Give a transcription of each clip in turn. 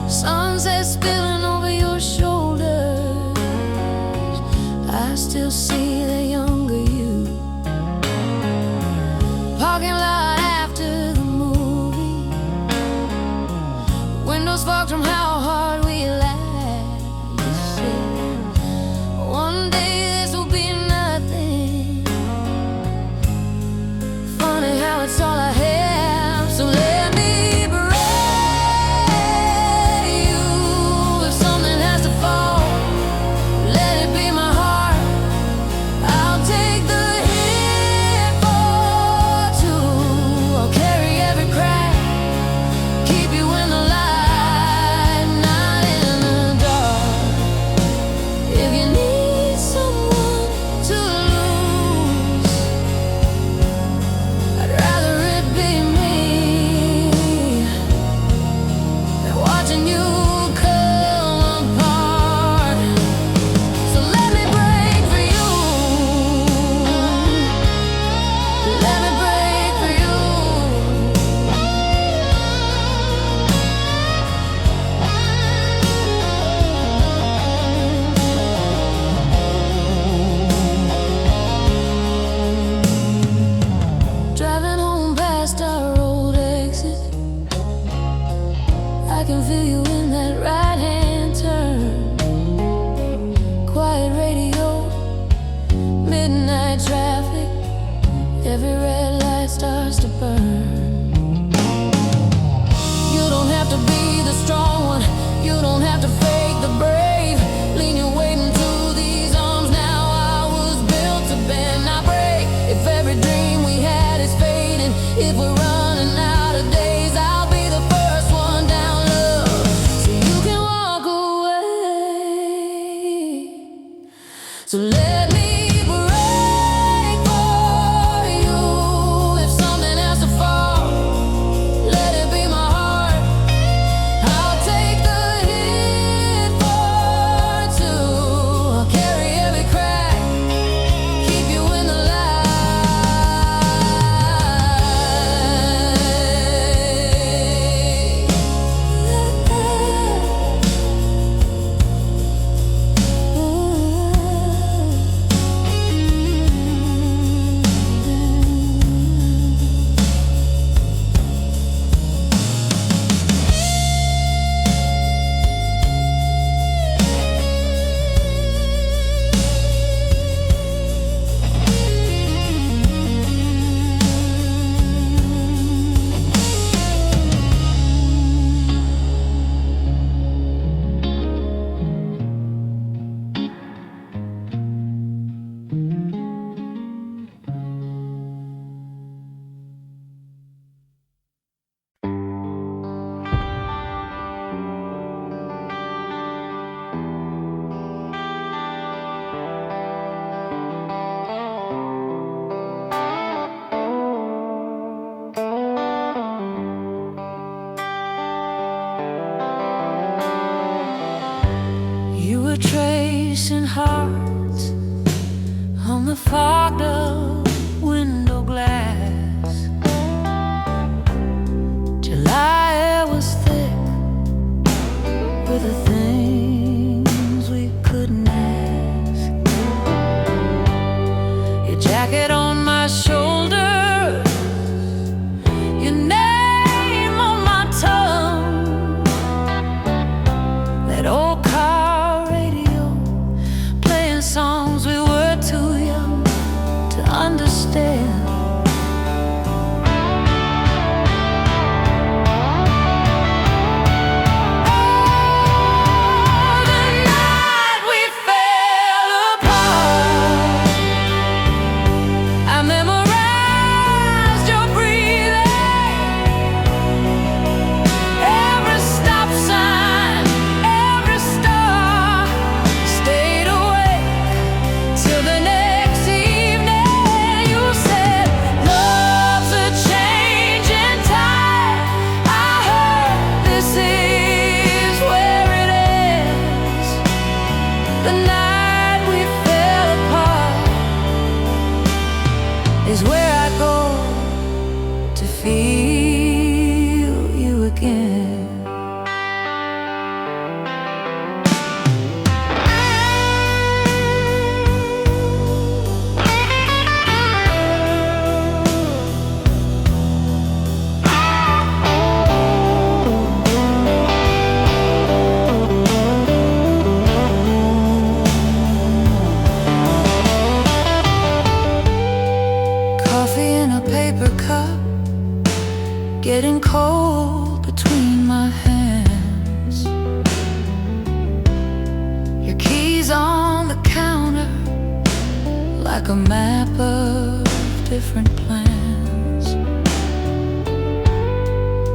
Sunset spilling over your shoulders, I still see the younger you. Parking lot after the movie, windows fogged from how hard we laughed. You said, one day this will be nothing. Funny how it's all I have. So let me I can feel you in that right-hand turn. Quiet radio, midnight traffic, every red light starts to burn. You don't have to be the strong one, you don't have to fake the brave. Lean your weight into these arms now. I was built to bend, not break. If every dream we had is fading, if we're running out of days, I'll be the first one down, love, so you can walk away. So let me break for you. If something has to fall, let it be my heart. I'll take the hit for two. I'll carry every crack, keep you in the light. You were tracing hearts on the fogged up window glass. July air was thick with the things we couldn't ask. Your jacket on my shoulder, your name on my tongue. That old car radio playing songs we were too young to understand. like a map of different plans.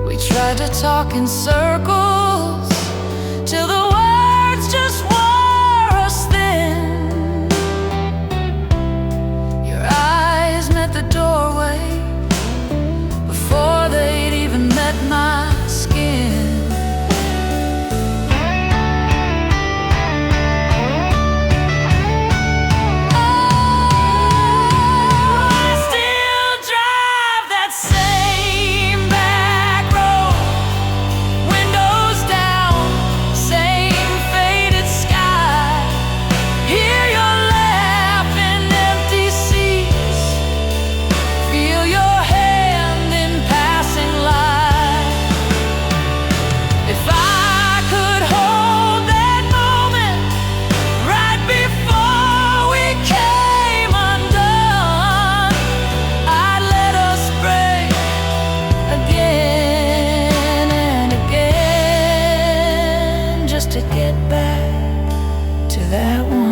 We tried to talk in circles till the words just wore us thin. Your eyes met the doorway before they'd even met my skin. To get back to that one.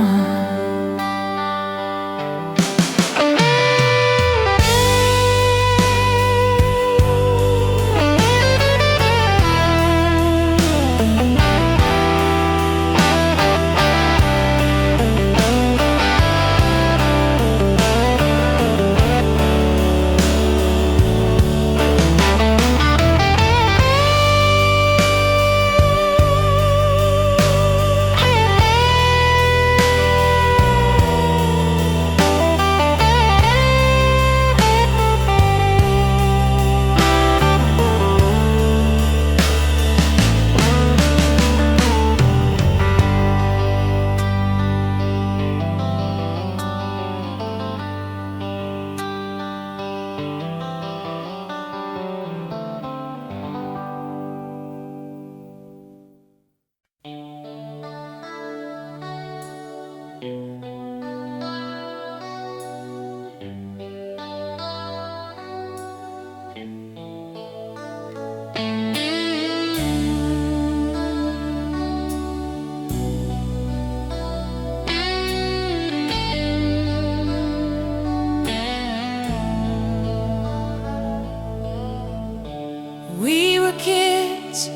We were kids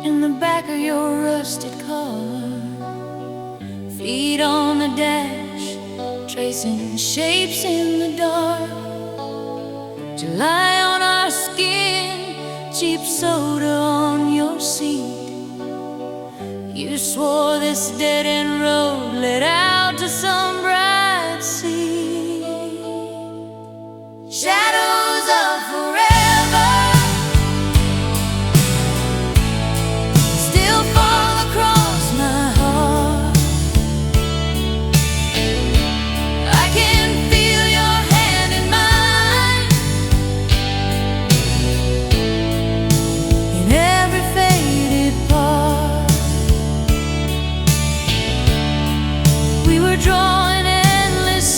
in the back of your rusted car, feet on the dash, tracing shapes in the dark. July on our skin, cheap soda on your seat. You swore this dead-end road led out to some bright sea. Shadows of forever still fall across my heart. I can feel your hand in mine in every faded part. We were drawing endless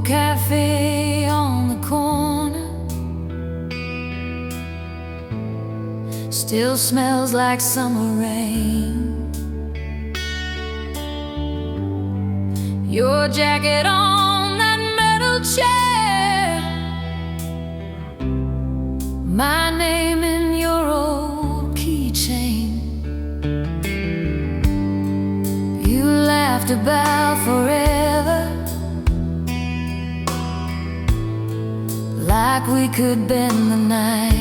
cafe on the corner still smells like summer rain. Your jacket on that metal chair, my name in your old keychain. You laughed about forever, like we could bend the night.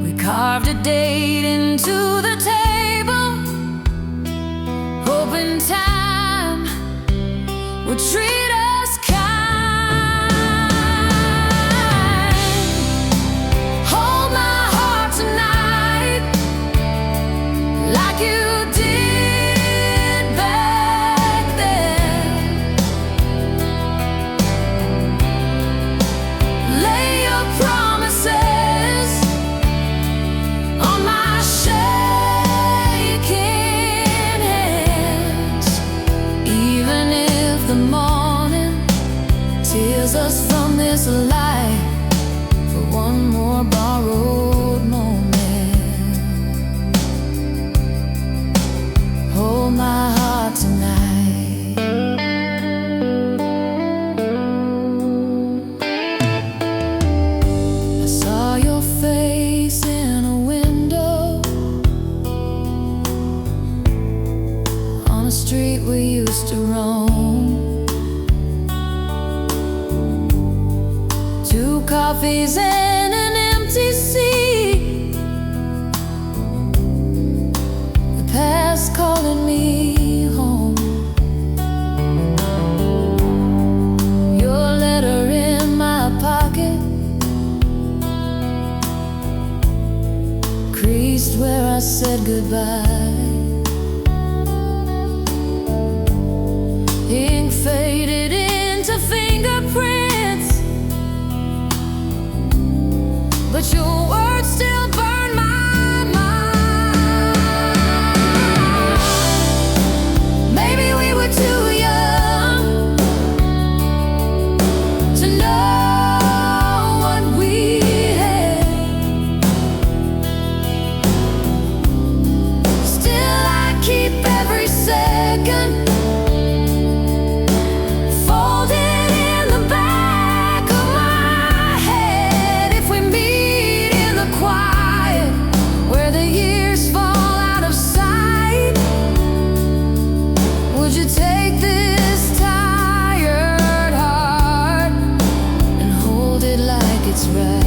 We carved a date into the table, hoping time would treat us kind. Hold my heart tonight like you did back then. Lay your promises on my shaking hands. Even if the morning tears us from this life for one more borrowed moment, hold my heart tonight. I saw your face in a window on a street we used to roam. Two coffees and an empty seat, the past calling me home. Your letter in my pocket, creased where I said goodbye. Ink faded into fingerprints, but your words still burn my mind. Maybe we were too young to know what we had. Still I keep every second folded in the back of my head. If we meet in the quiet where the years fall out of sight, would you take this tired heart and hold it like it's right?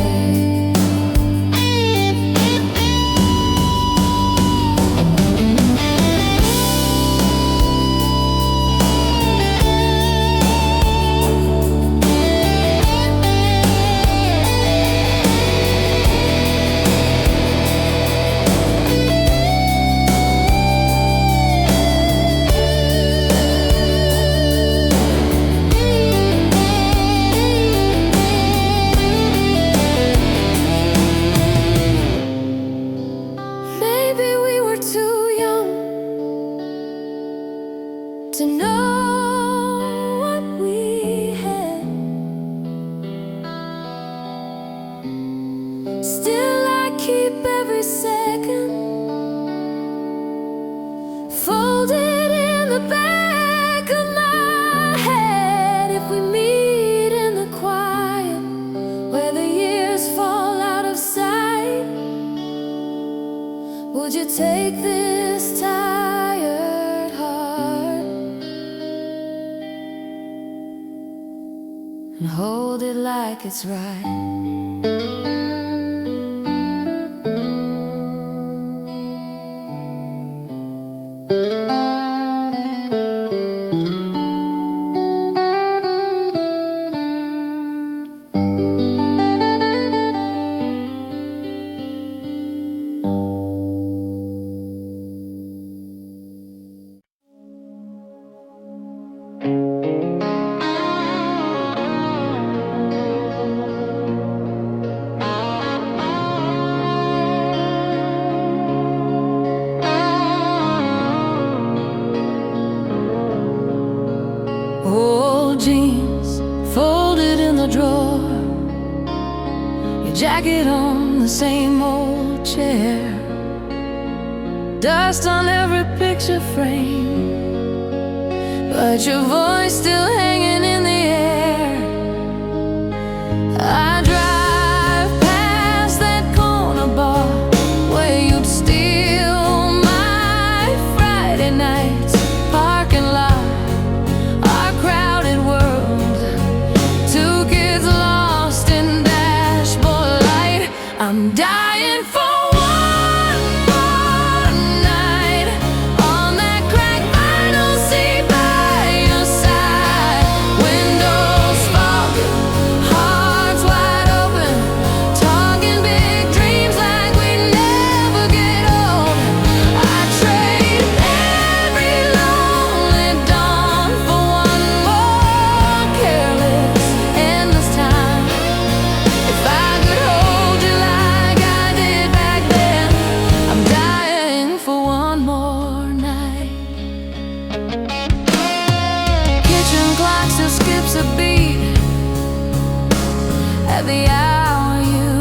Maybe we were too young to know what we had. Still I keep every second folded in the back of my head. If we meet in the quiet where the years fall out of sight, would you take this tired heart and hold it like it's right? jacket on the same old chair, dust on every picture frame, but your voice still hanging in the air. I drive past that corner bar where you'd steal my Friday nights parking lot, our crowded world, two kids lost in dashboard light. I'm dying for a beat at the hour you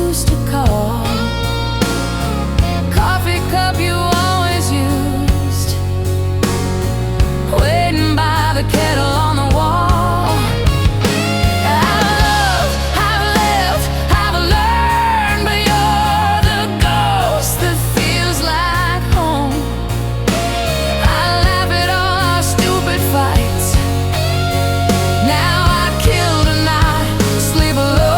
used to call, coffee cup you always used, waiting by the kettle on the wall. I've lived, I've learned, but you're the ghost that feels like home. I laugh at all our stupid fights. Now I kill tonight, sleep alone.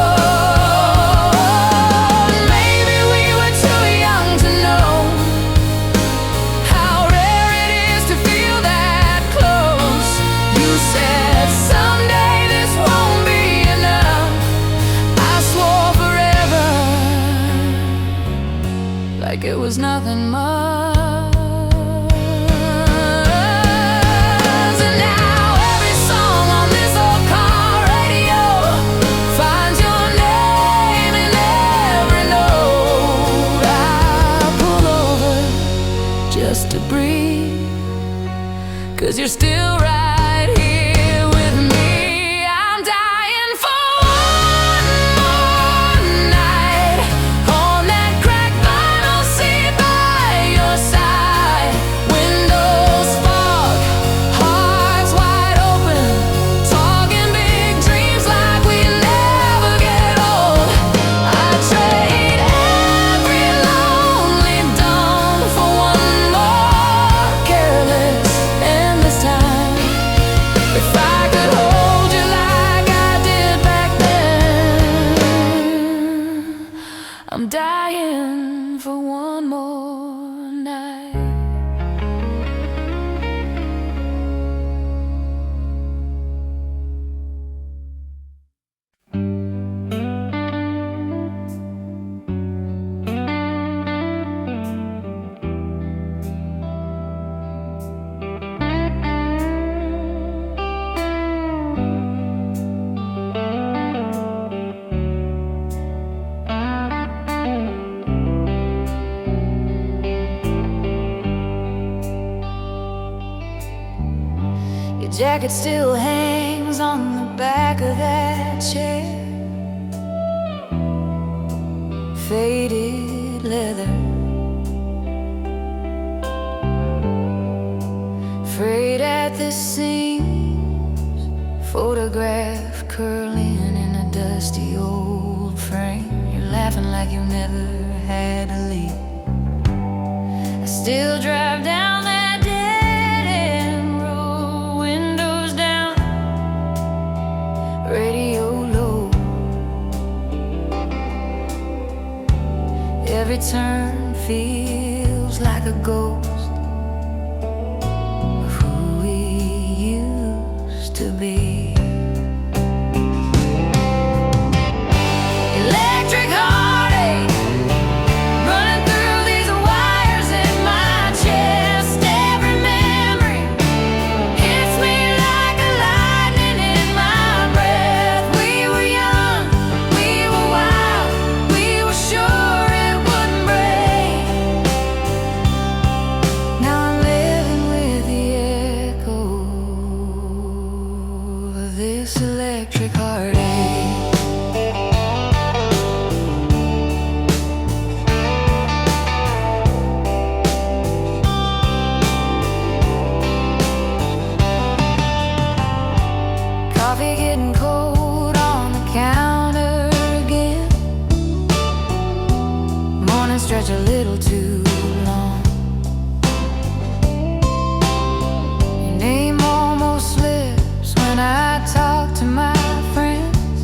Maybe we were too young to know how rare it is to feel that close. You said someday this won't be enough. I swore forever, like it was nothing much. Just to breathe, 'cause you're still right here with me. I'm dying for one more night on that cracked vinyl seat by your side. Windows fog, hearts wide open, talking big dreams like we never get old. I trade every lonely dawn for one more careless endless time. If I could hold you like I did back then, I'm dying for one more night. Your jacket still hangs on the back of that chair, faded leather, frayed at the seams, photograph curling in a dusty old frame. You're laughing like you never had to leave. I still drive down that dead end road, windows down, radio low. Every turn feels like a ghost of who we used to be. Electric heartache running through these wires in my chest. Every memory hits me like a lightning in my breath. We were young, we were wild, we were sure it wouldn't break. little too long. Your name almost slips when I talk to my friends.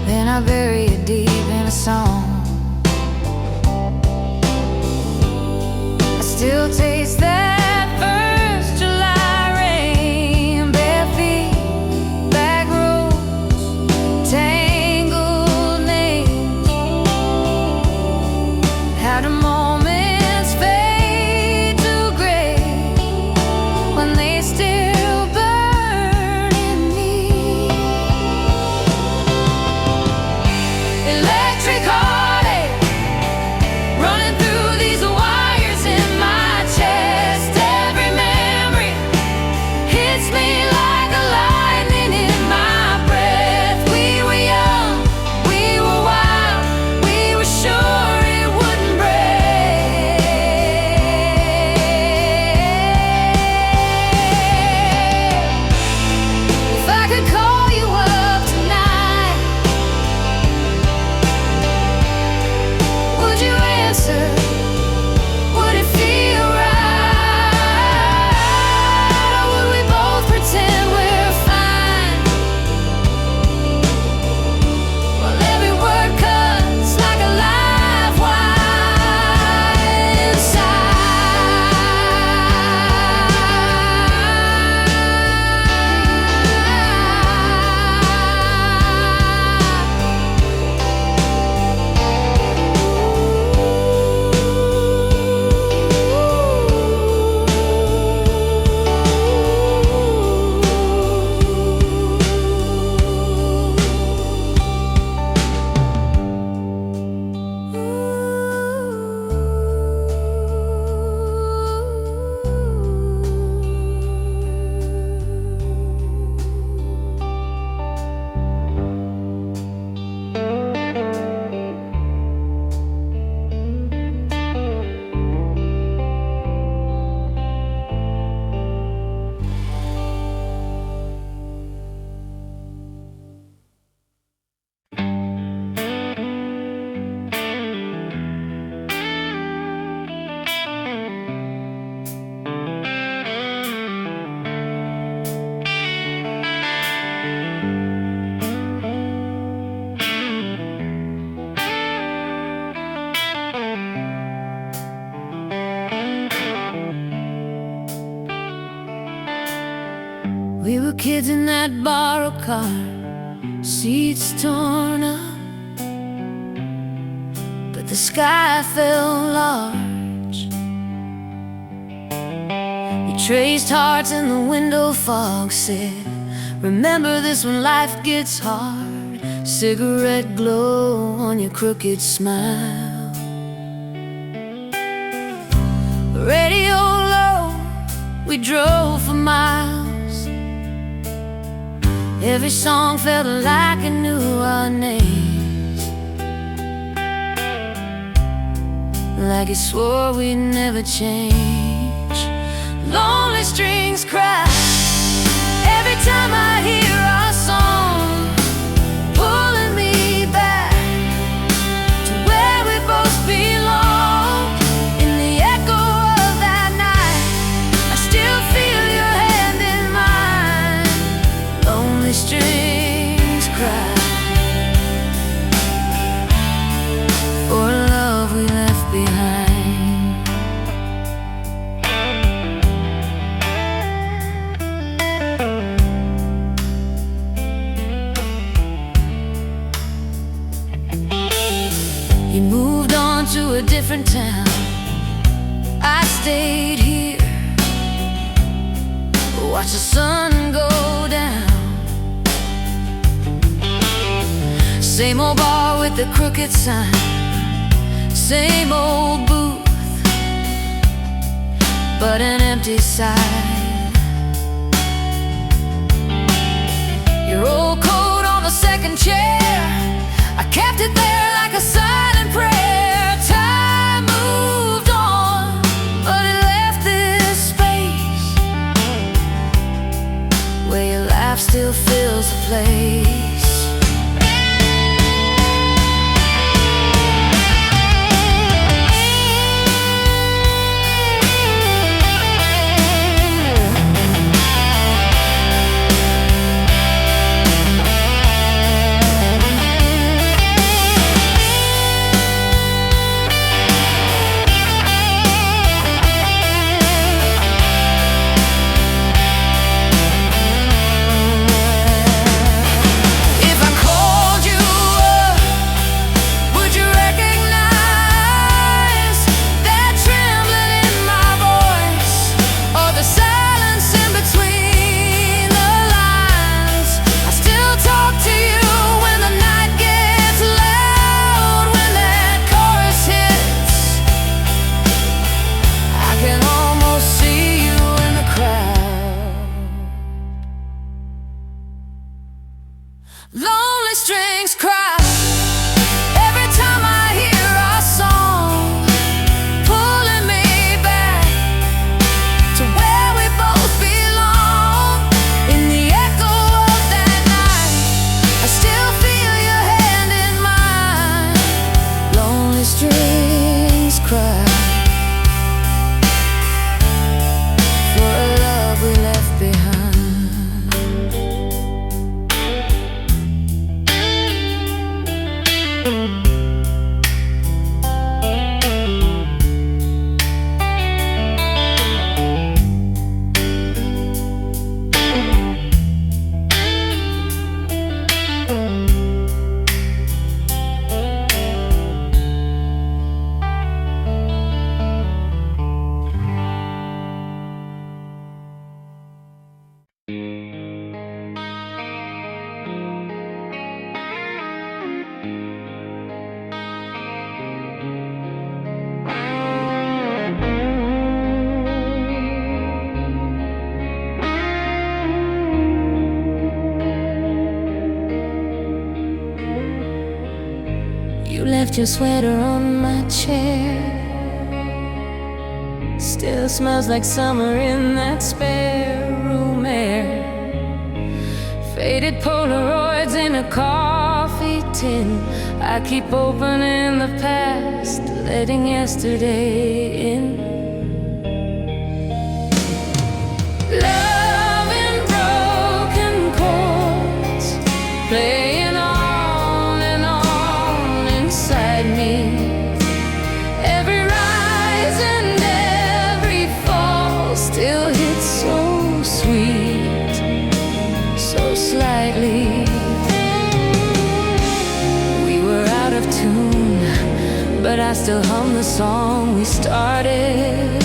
Then I bury it deep in a song. I still taste that first July rain, bare feet, back roads, tangled names. How do moments fade to gray when they still burn in me? Electric heartache running through these wires in my chest. Every memory hits me like a lightning in my breath. We were young, we were wild, we were sure it wouldn't break. If I could call you up tonight, would you answer? Would it feel right? Or would we both pretend we're fine? Well, every word cuts like a live wire inside. We were kids in that borrowed car, seats torn up, but the sky felt large. You traced hearts in the window fog, said, remember this when life gets hard. Cigarette glow on your crooked smile. Radio low, we drove for miles. Every song felt like it knew our names, like it swore we'd never change. Lonely strings cry every time I hear our song, pulling me back to where we both belong. In the echo of that night, I still feel your hand in mine. Lonely strings cry for love we left behind. He moved on to a different town. I stayed here, watch the sun go down. Same old bar with the crooked sign, same old booth, but an empty side. Your old coat on the second chair, I kept it there like a silent prayer. Time moved on, but it left this space where your laugh still fills the place. left your sweater on my chair. Still smells like summer in that spare room air. Faded Polaroids in a coffee tin. I keep opening the past, letting yesterday in. Love in broken chords, playing on and on inside me. Every rise and every fall still hits so sweet, so slightly. We were out of tune, but I still hum the song we started.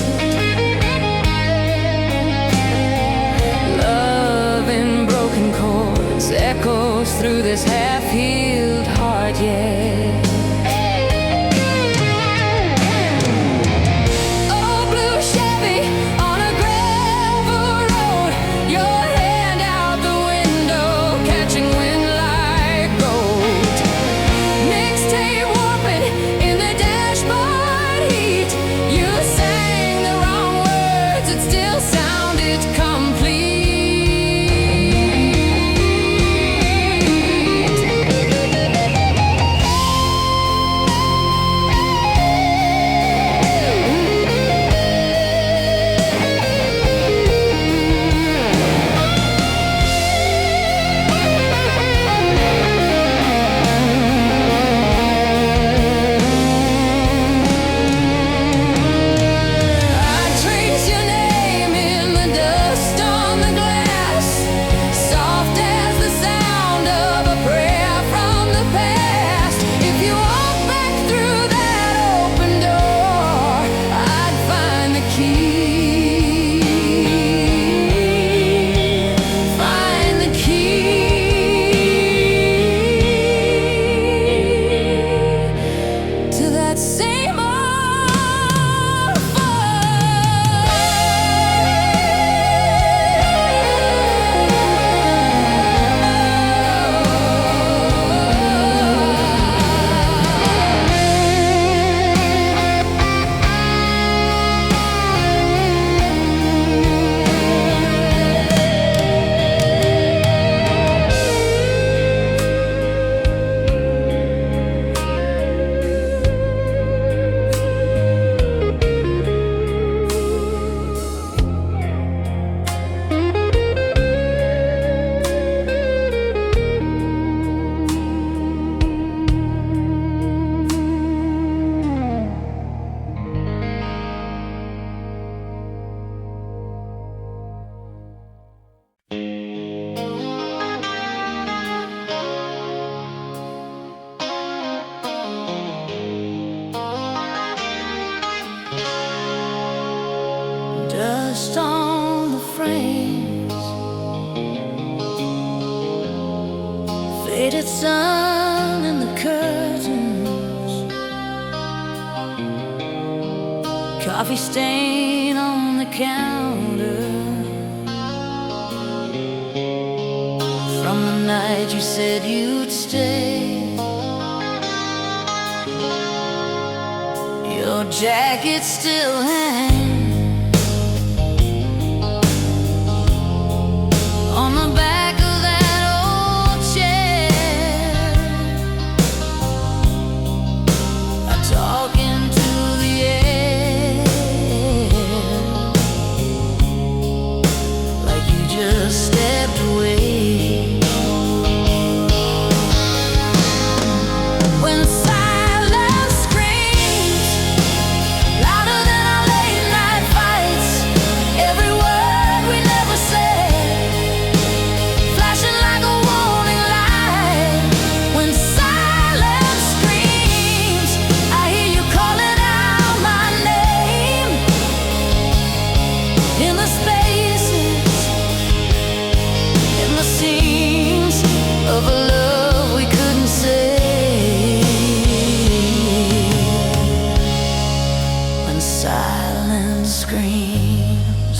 Love in broken chords echoes through this half-healed heart, yeah. Oh, blue Chevy on a gravel road, your hand out the window, catching wind like gold. Mixtape warping in the dashboard heat. You sang the wrong words, it still sounded complete. I trace your name in the dust on the glass, soft as the sound of a prayer from the past. If you walk back through that open door, I'd find the key. Find the key to that same old dust on the frames, faded sun in the curtains, coffee stain on the counter from the night you said you'd stay. Your jacket still hangs on the back of that old chair. I talk into the air like you just stepped away. When silence screams louder than our late night fights, every word we never said flashing like a warning light. When silence screams, I hear you calling out my name in the spaces, in the seams of a love we couldn't say. When silence screams.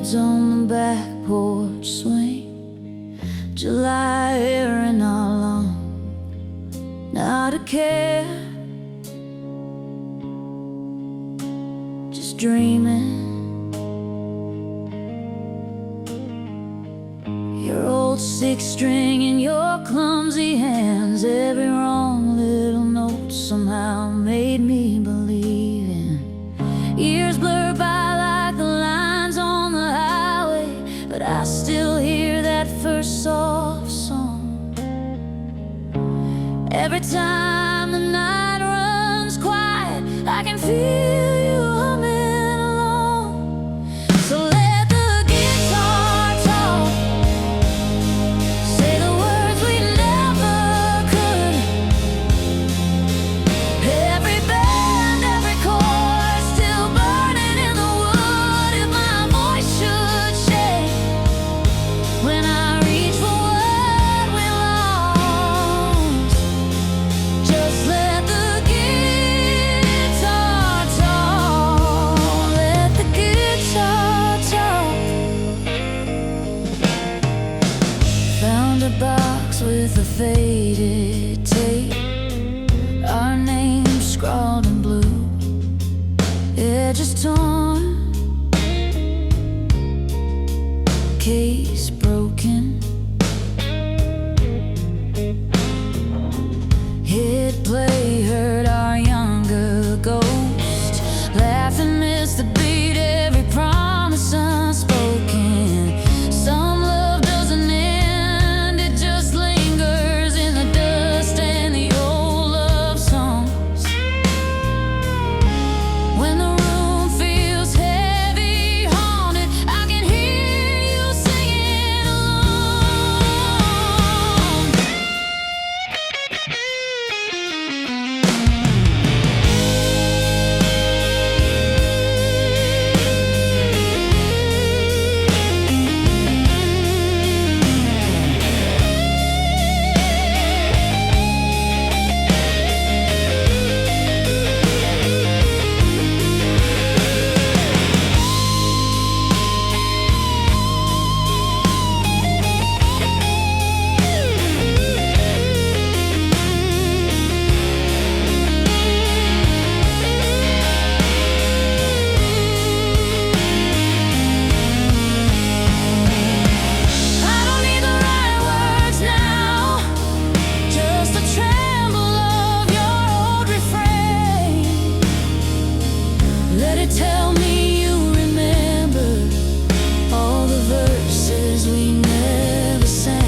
kids on the back porch swing, July air and all along, not a care, just dreaming. Your old six string in your clumsy hands, every wrong little note somehow made me believe in. Years blur by like the lines on the highway, but I still hear that first soft song. Every time the night runs quiet, I can feel you humming along. So let the guitar talk, say the words we never could. Every band, every chord still burning in the wood. If my voice should shake when I reach for what we lost, just let the guitar talk. Let the guitar talk. Found a box with a faded tape, our names scrawled in blue, edges torn, case broken. Hit play, heard our younger ghost laugh and miss the beat, every promise unspoken. Some love doesn't end, it just lingers in the dust and the old love songs. When the room feels heavy, haunted, I can hear you singing along. I don't need the right words now, just the tremble of your old refrain. Let it tell me you remember all the verses we never sang.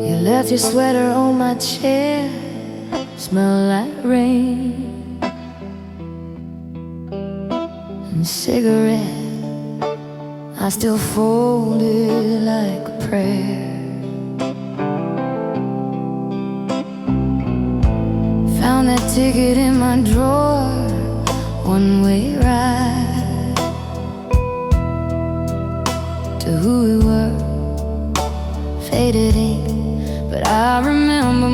You left your sweater on my chair, smell like rain and cigarette. I still fold it like a prayer. Found that ticket in my drawer, one-way ride to who we were, faded ink, but I remember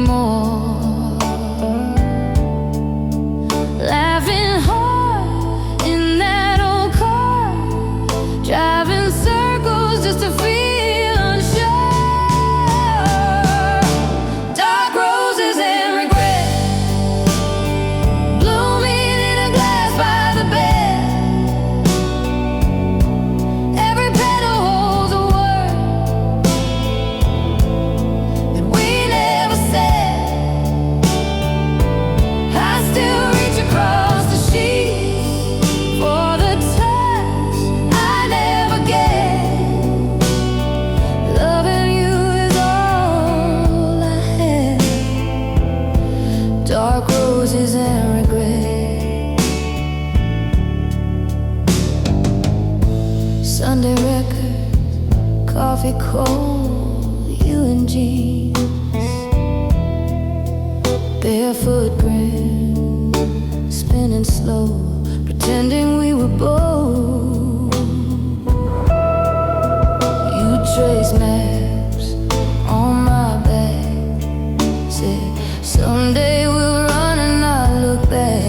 Barefoot grin, spinning slow, pretending we were bold. You trace maps on my back, said someday we'll run and not look back.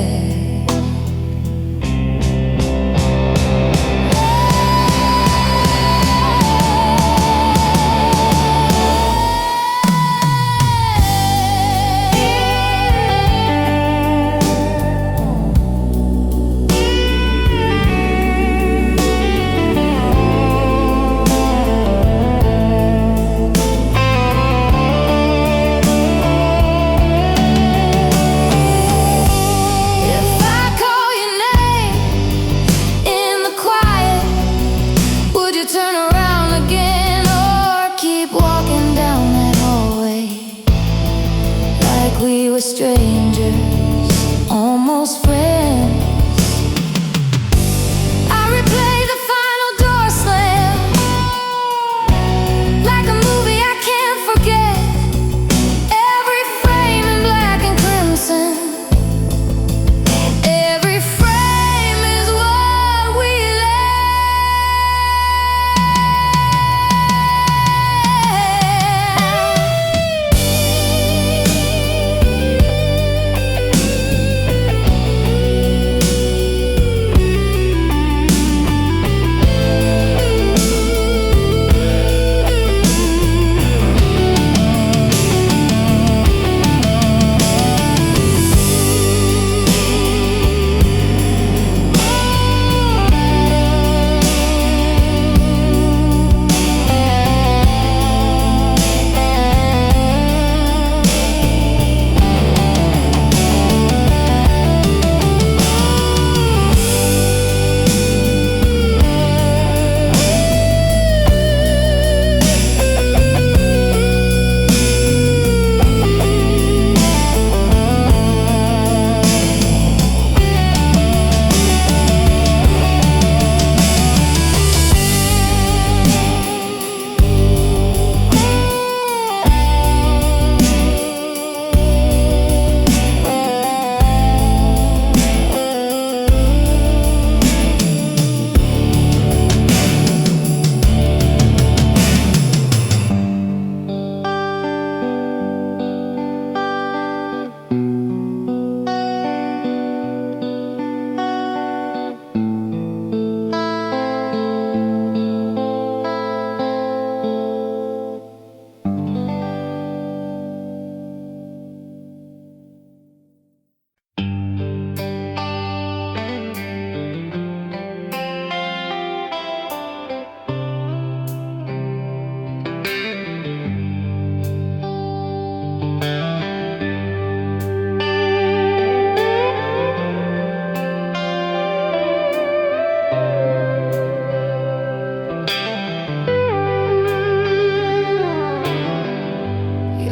Turn around again or keep walking down that hallway like we were strangers, almost friends. I replay the final door slam like a movie I can't forget. Every frame in black and crimson, every frame is what we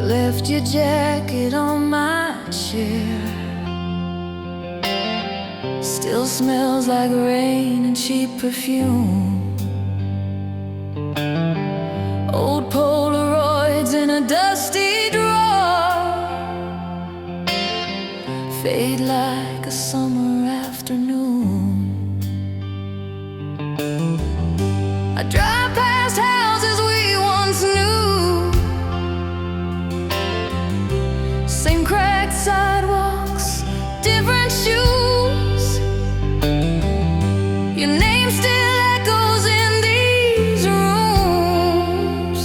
left your jacket on my chair. Still smells like rain and cheap perfume. Old Polaroids in a dusty drawer fade like a summer afternoon. I drive past houses we once knew, same cracked sidewalks, different shoes. Your name still echoes in these rooms,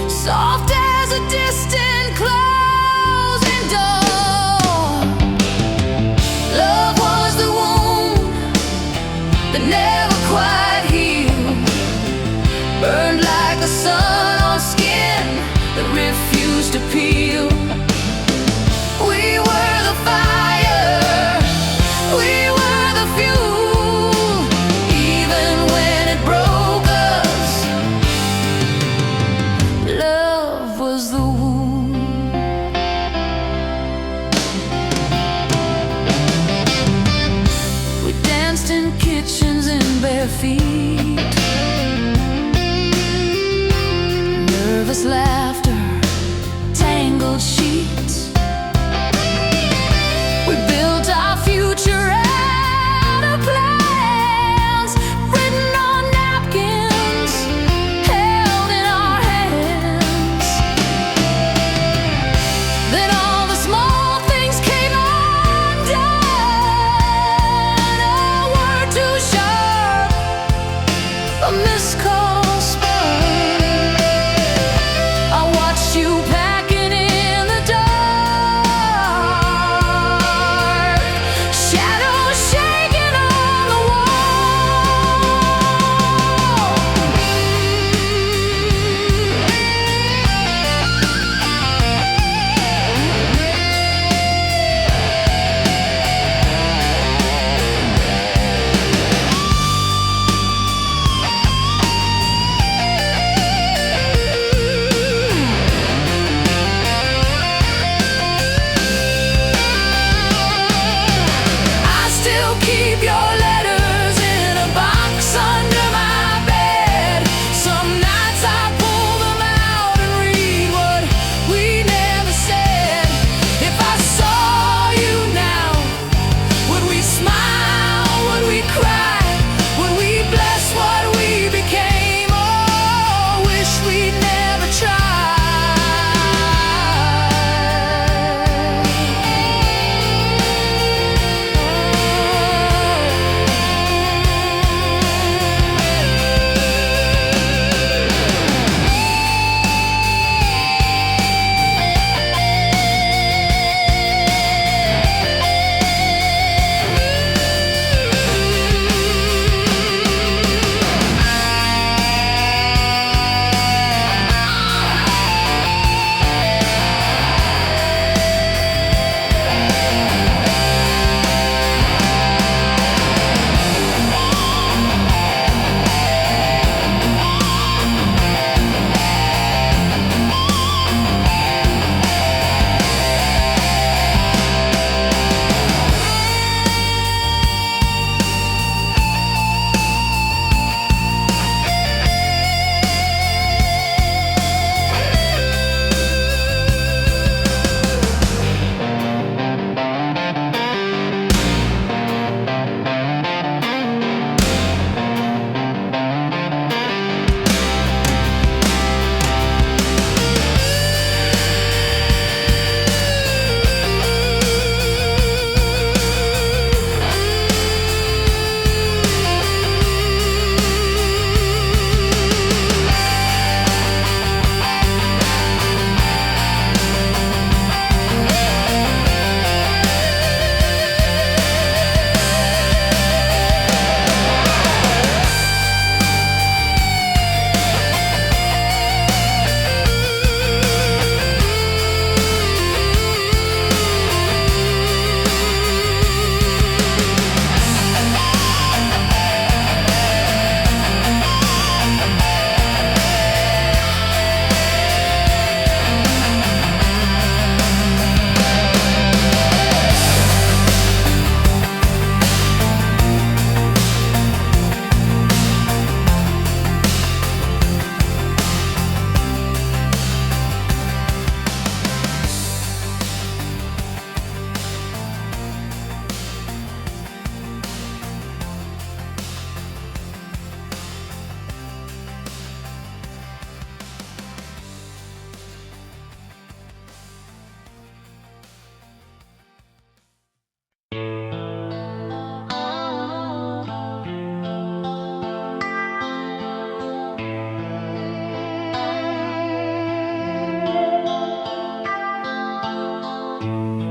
soft as a distant closing door. Love was the wound that never quite healed, burned like the sun on skin that refused to peel. We were the fire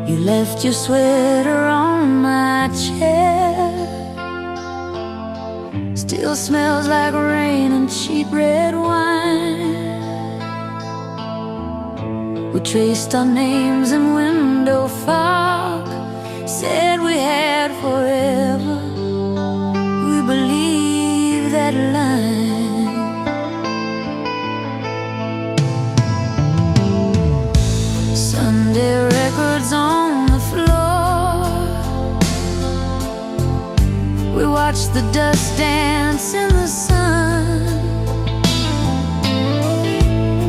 You left your sweater on my chair. Still smells like rain and cheap red wine. We traced our names in window fog, said we had forever. We believe that line. Sunday records on the floor. We watched the dust dance in the sun.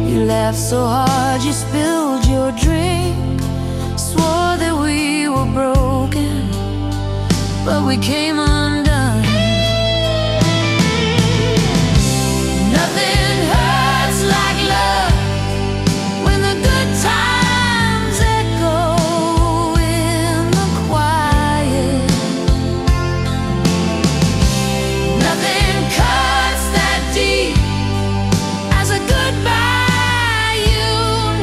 You laughed so hard you spilled your drink. Swore that we were broken, but we came undone. Nothing hurts like love when the good times echo in the quiet. Nothing cuts that deep as a goodbye you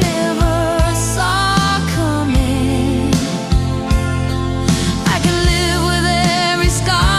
never saw coming. I can live with every scar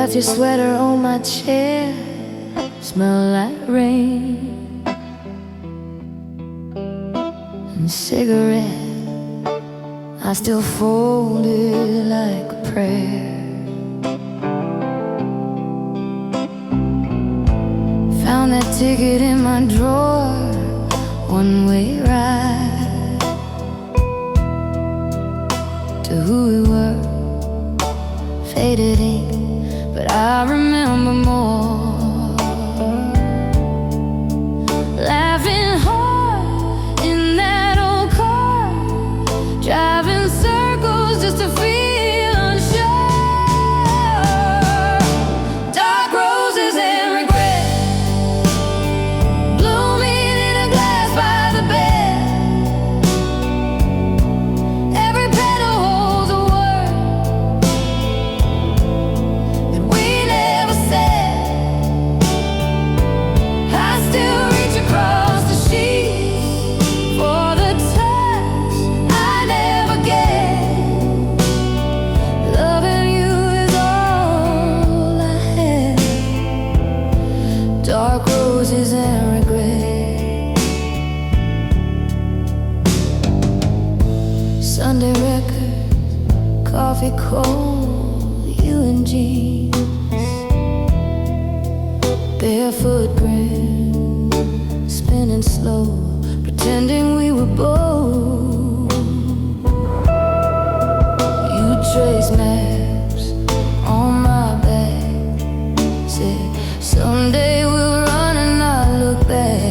Left your sweater on my chair, smell like rain and cigarette I still folded like a prayer. Found that ticket in my drawer, one-way ride to who we were. Faded ink, but I remember more. Laughing hard in that old car, driving circles just to feel unsure. Dark roses and regret, blooming in a glass by the bed. Every petal holds a word that we never said. I still reach across the sheets for the touch I never get. Loving you is all I had. Dark roses and regret. Sunday records, coffee cold, you in jeans, barefoot grin, spinning slow, pretending we were bold. You trace maps on my back, said someday we'll run and not look back.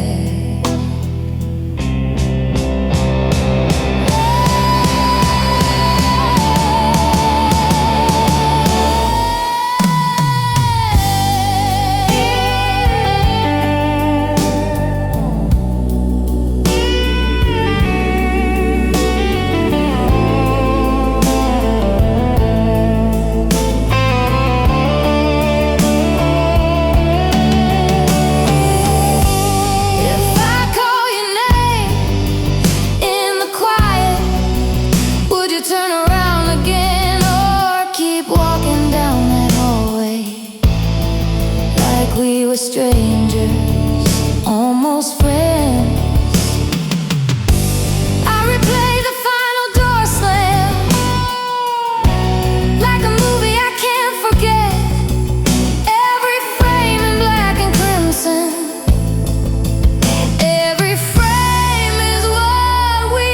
If I call your name in the quiet, would you turn around again or keep walking down that hallway like we were strangers, almost friends? I replay the final door slam like a movie I can't forget. Every frame in black and crimson, every frame is what we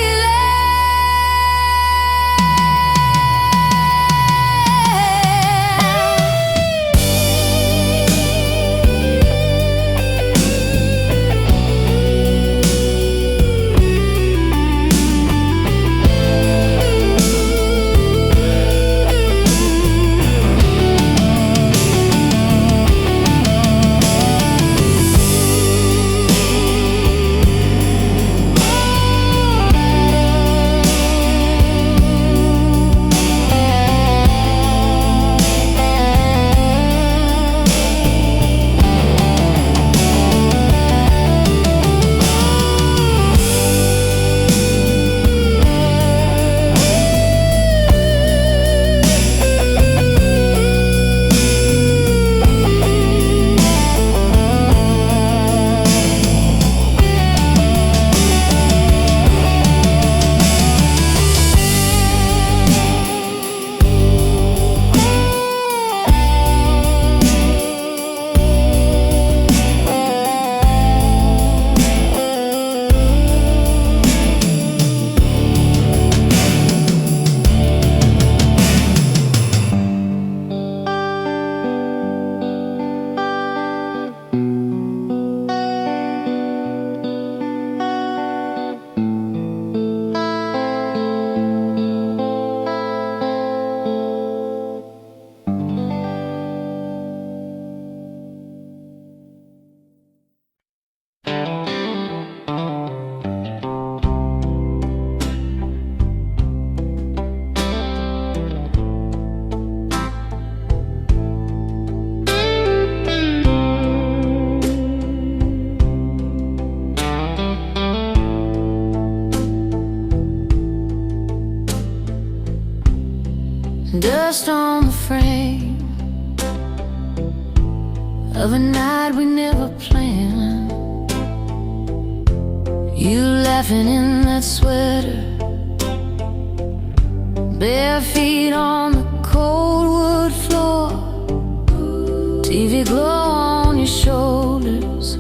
dust on the frame, of a night we never planned. You laughing in that sweater, bare feet on the cold wood floor, TV glow on your shoulders,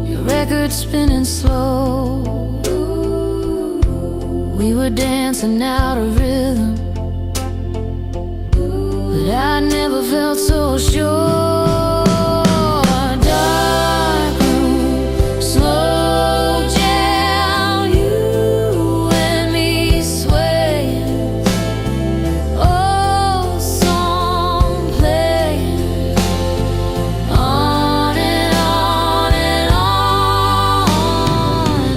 your record spinning slow. We were dancing out of rhythm, but I never felt so sure. Dark room, slow jam, you and me swaying, old song playing, on and on and on.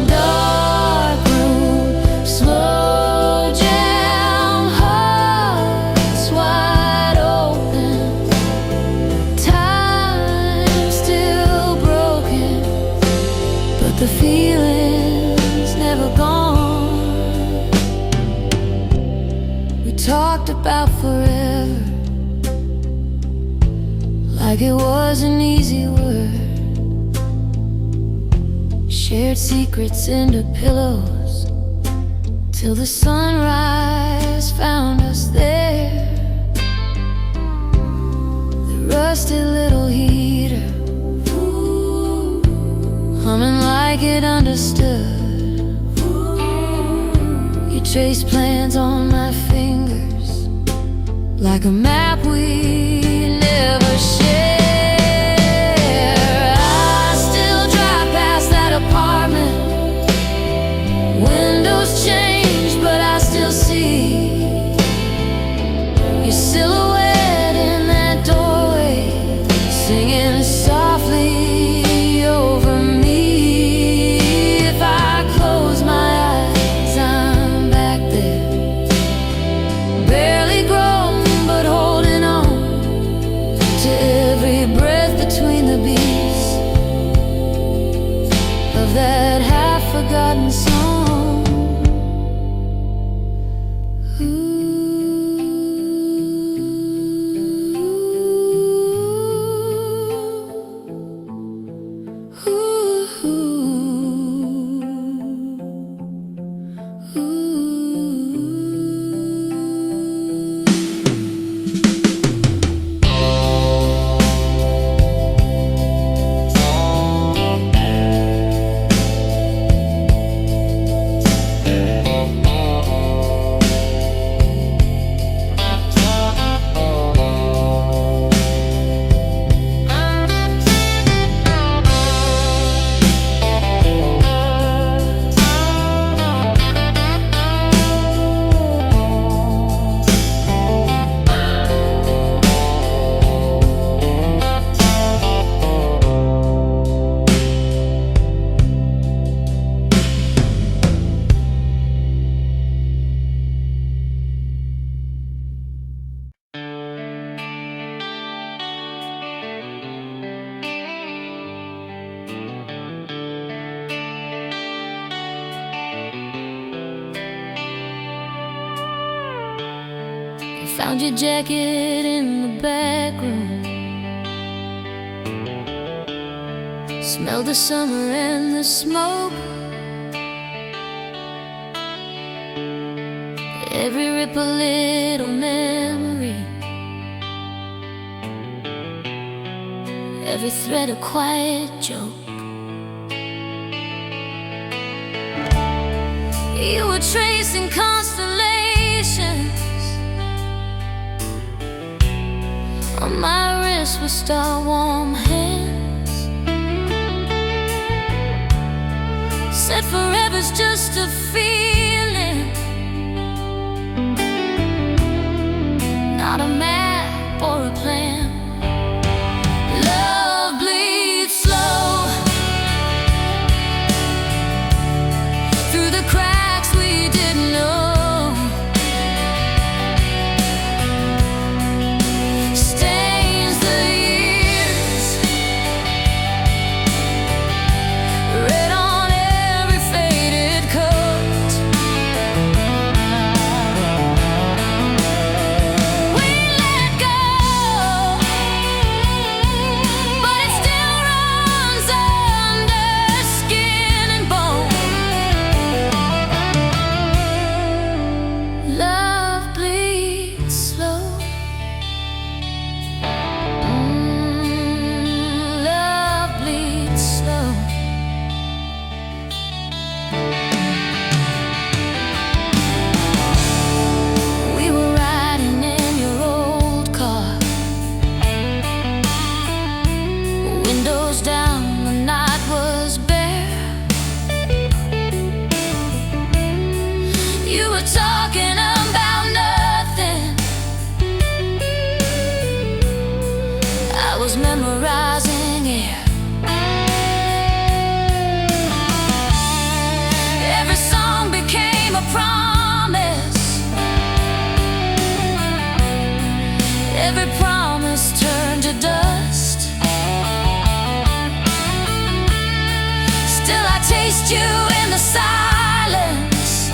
Dark room, slow jam, hearts wide open, time still broken, but the feeling's never gone. We talked about forever, like it was an easy word. Shared secrets into pillows, till the sunrise found us there. The rusted little heater, humming like it understood. You traced plans on my fingers, like a map we never shared. I still drive past that apartment, windows changed, but I still see your silhouette in that doorway, singing softly over me. If I close my eyes, I'm back there, barely grown, but holding on to every breath between the beats of that half-forgotten song. Found your jacket in the back room, smelled the summer and the smoke. Every rip a little memory, every thread a quiet joke. You were tracing constellations, on my wrist were star-warm hands. Said forever's just a feeling, not a map or a plan. Love bleeds slow through the cracks we didn't know. We let was memorizing it. Every song became a promise. Every promise turned to dust. Still I taste you in the silence,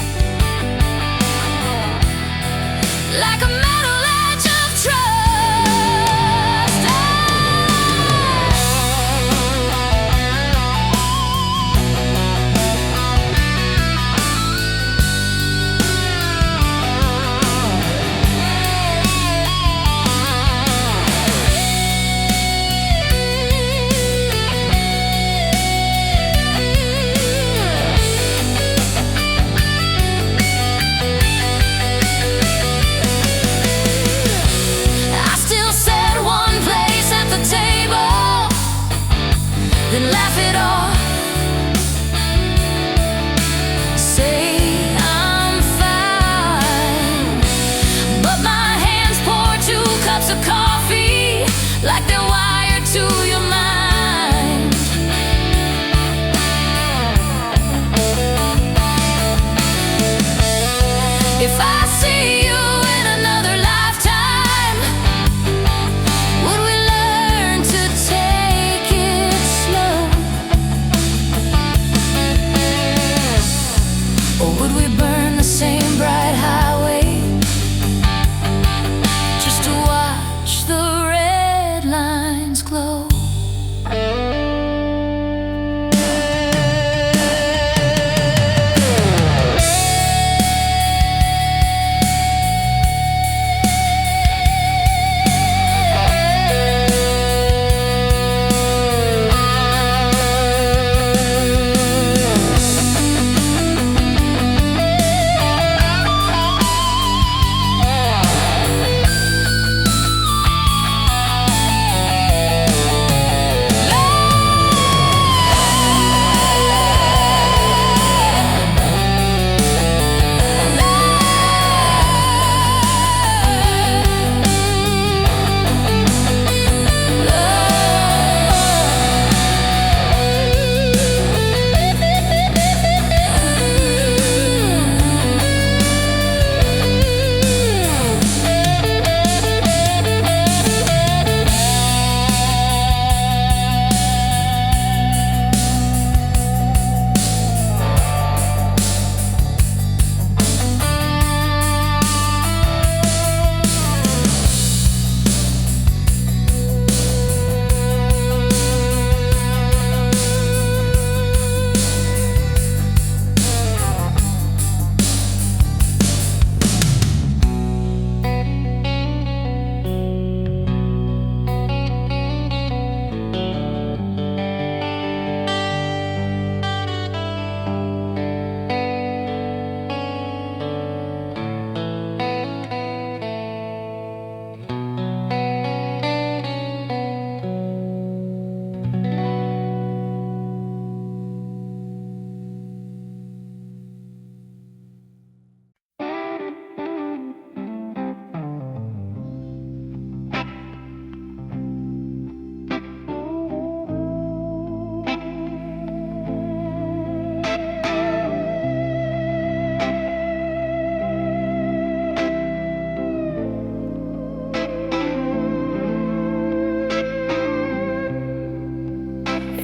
like a metal edge of trust. Then laugh it off, say I'm fine, but my hands pour 2 cups of coffee like they're wired to your mind. If I see you in another lifetime, would we learn to take it slow? Or would we burn the same bright highway just to watch the red lines glow?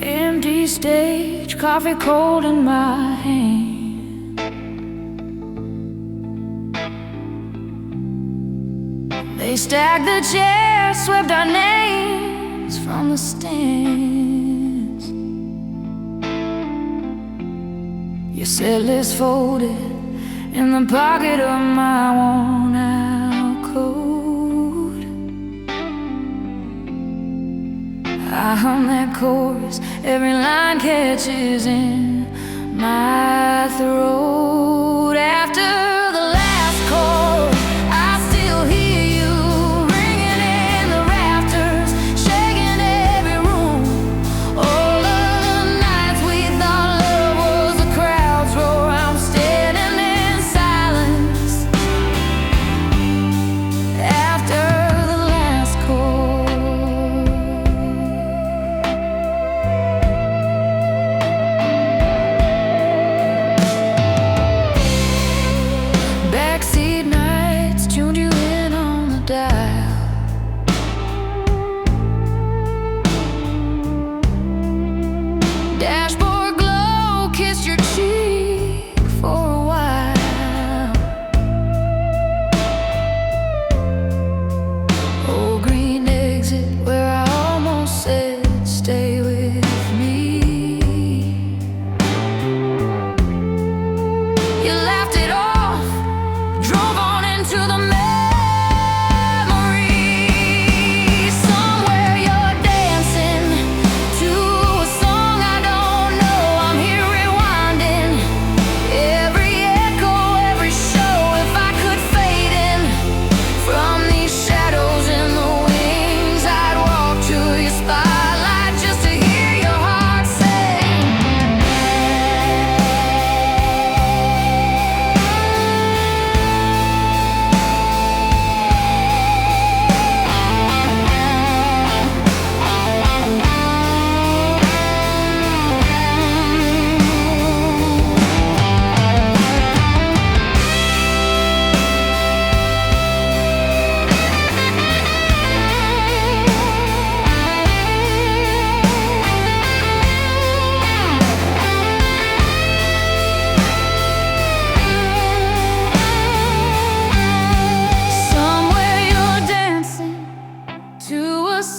Empty stage, coffee cold in my hand. They stacked the chairs, swept our names from the stands. Your set list folded in the pocket of my worn out coat. I hum that chorus, every line catches in my throat. After the last chord, I still hear you ringing in the rafters, shaking every room. All of the nights we thought love was a crowd's roar. I'm standing in silence after the last chord.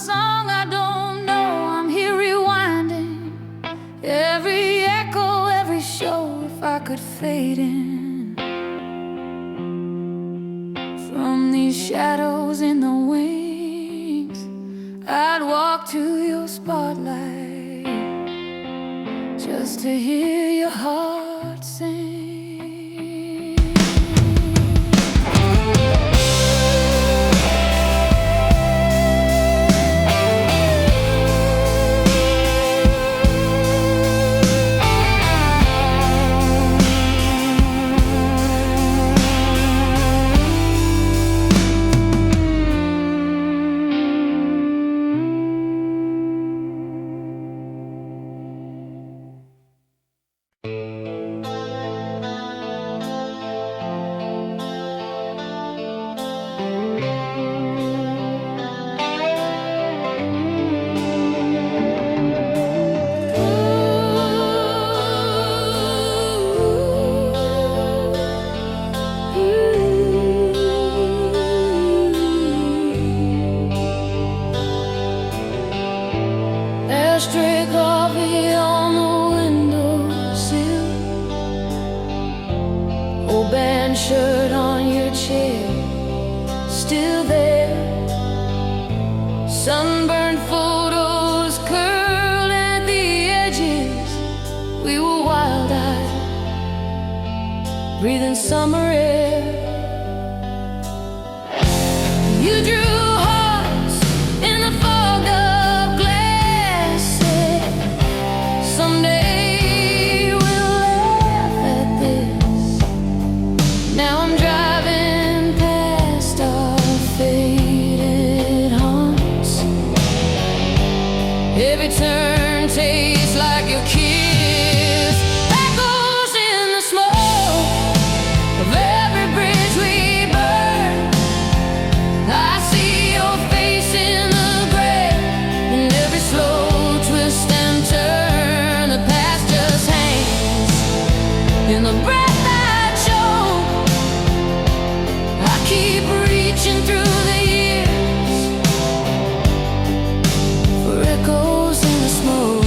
song I don't know. I'm here rewinding every echo, every show. If I could fade in from these shadows in the wings, I'd walk to your spotlight just to hear your heart sing. Stray coffee on the windowsill, old band shirt on your chair, still there. Sunburned photos curled at the edges. We were wild-eyed, breathing summer air. You drew hearts in the fog of glass. Someday we'll laugh at this. Now I'm driving past our faded haunts. Every turn tastes like your kiss. Echoes in the smoke of every bridge we burn. I see your face in the gray, in every slow twist and turn. The past just hangs in the breath I choke. I keep reaching through the years for echoes in the smoke.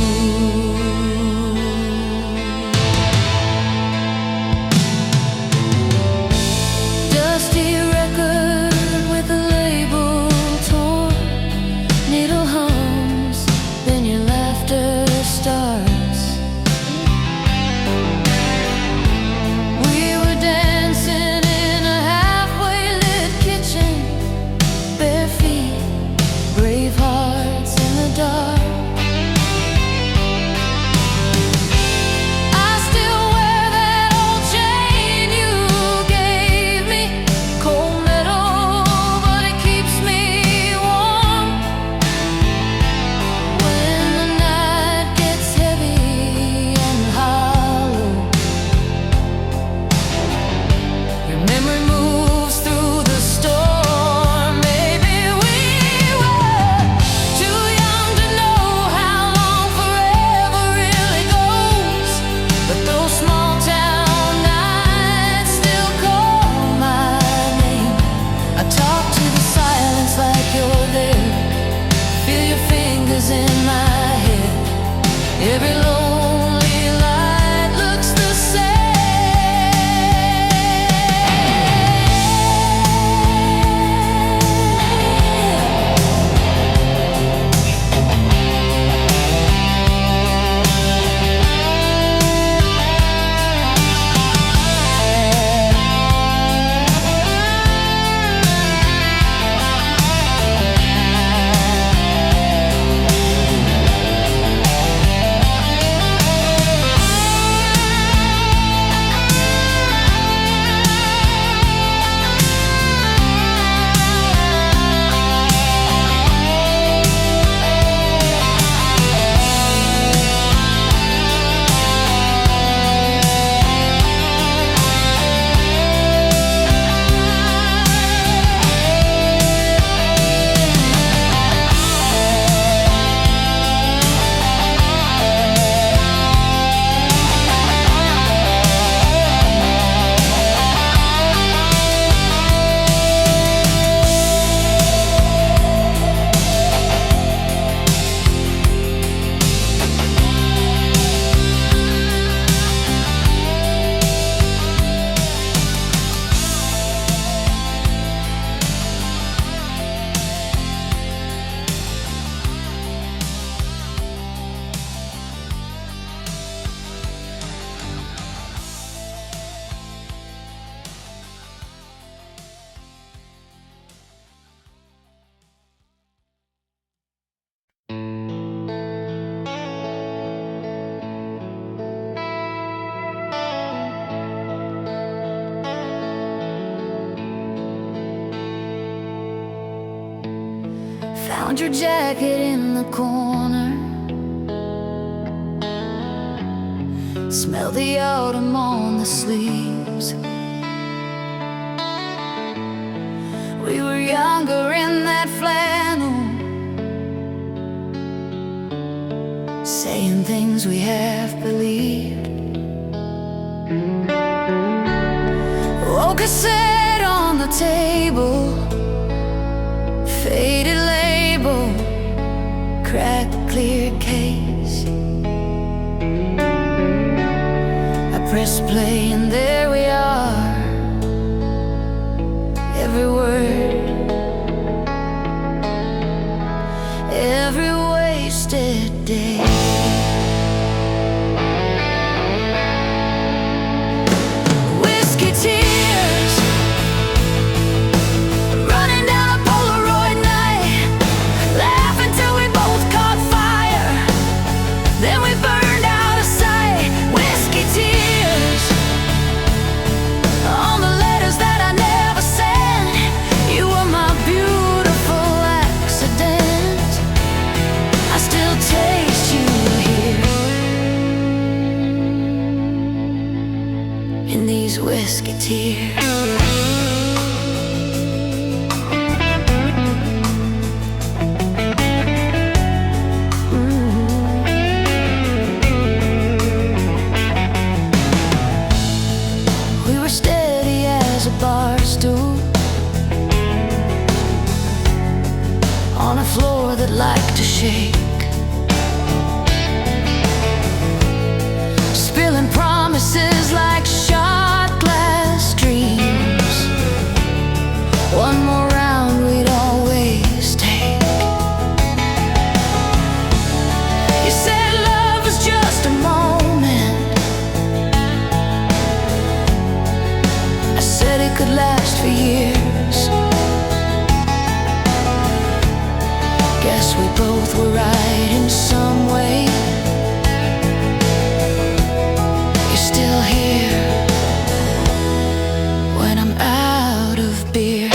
Found your jacket in the corner. Smell the autumn on the sleeves. We were younger in that flannel, saying things we have believed. Old cassette on the table, faded label, cracked clear case. I press play and there we are. Every word, every wasted day. Whiskey tears running down a Polaroid night, laughing till we both caught fire, then we burned out of sight. Whiskey tears on the letters that I never sent. You were my beautiful accident. I still taste you here in these whiskey tears. We were steady as a bar stool on a floor that liked to shake, spilling promises like shot glass dreams. One more round we'd always take. You said love was just a moment. I said it could last for years. Guess we both were right in some way. You're still here when I'm out of beer.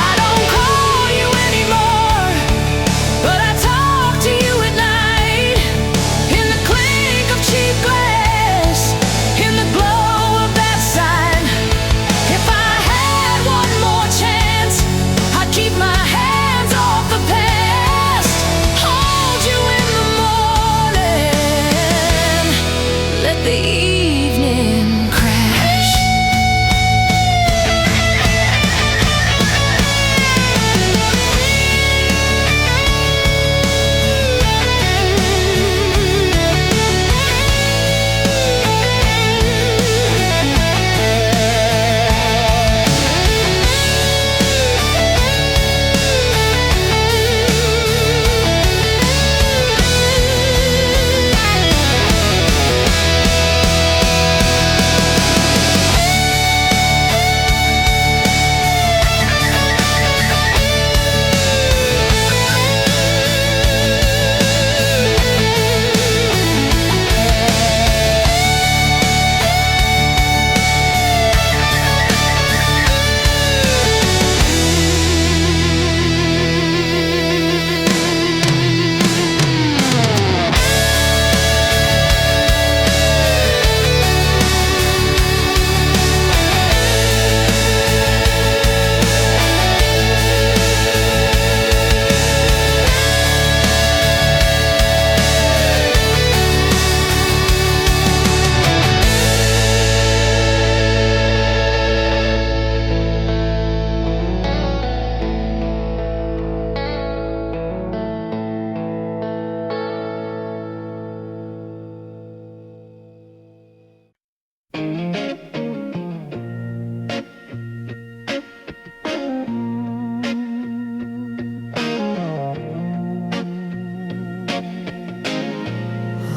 I don't call you anymore, but I talk to you at night, in the clink of cheap glass, in the glow of that sign. If I had one more chance, I'd keep my hands off the past, hold you in the morning, let the evening crash.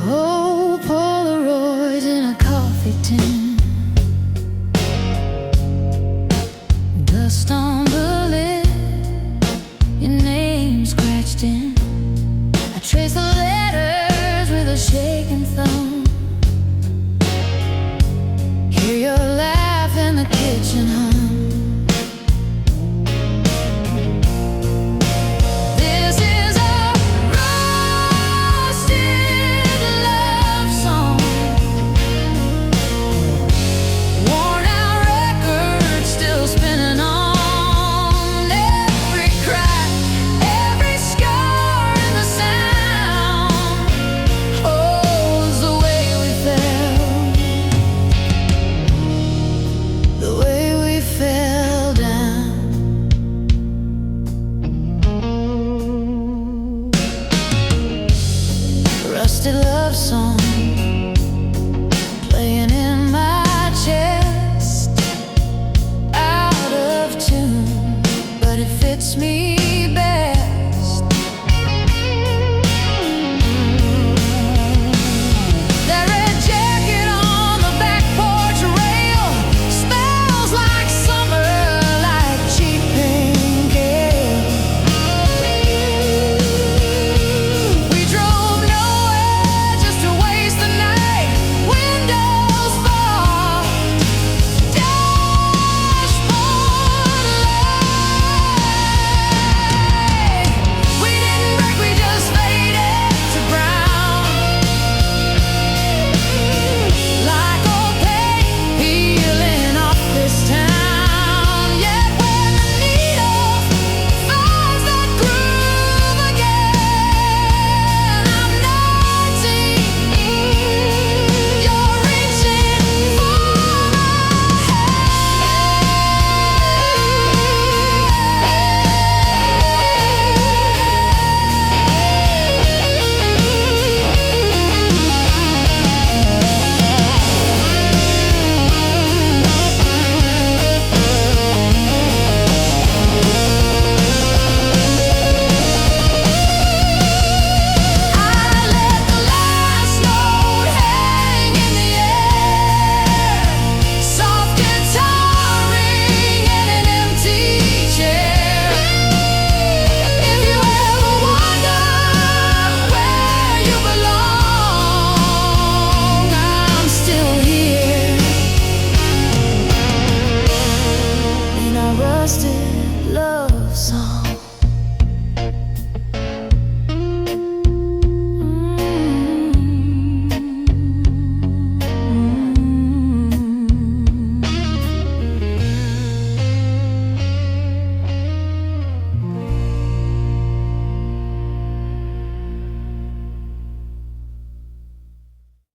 Oh, Polaroids in a coffee tin, dust on the lid, your name scratched in. I trace the letters with a shaking thumb. Hear your laugh in the kitchen hum. but it fits me.